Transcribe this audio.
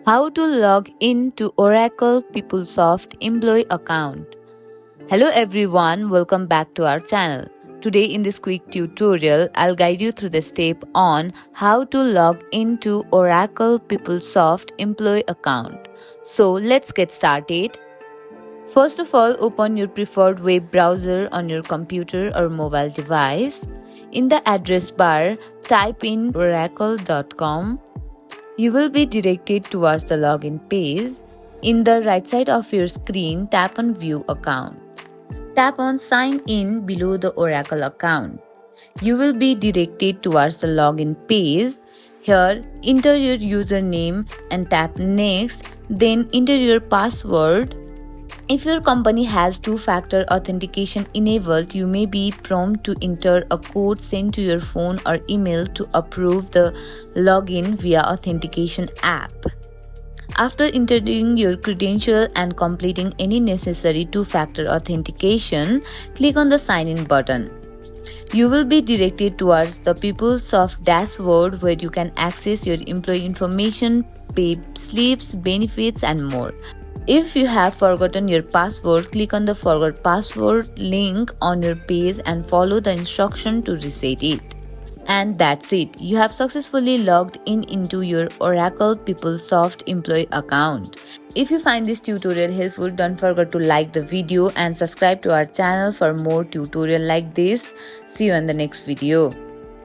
How to log in to Oracle PeopleSoft Employee account. Hello everyone, welcome back to our channel. Today in this quick tutorial, I'll guide you through the step on how to log into Oracle PeopleSoft Employee account. So let's get started. First of all, open your preferred web browser on your computer or mobile device. In the address bar, type in oracle.com. You will be directed towards the login page. In the right side of your screen, tap on View Account. Tap on Sign In below the Oracle account. You will be directed towards the login page. Here, enter your username and tap Next, then enter your password. If your company has two-factor authentication enabled, you may be prompted to enter a code sent to your phone or email to approve the login via authentication app. After entering your credential and completing any necessary two-factor authentication, click on the Sign In button. You will be directed towards the PeopleSoft dashboard where you can access your employee information, pay slips, benefits, and more. If you have forgotten your password, click on the Forgot Password link on your page and follow the instruction to reset it. And that's it. You have successfully logged in into your Oracle PeopleSoft Employee account. If you find this tutorial helpful, don't forget to like the video and subscribe to our channel for more tutorials like this. See you in the next video.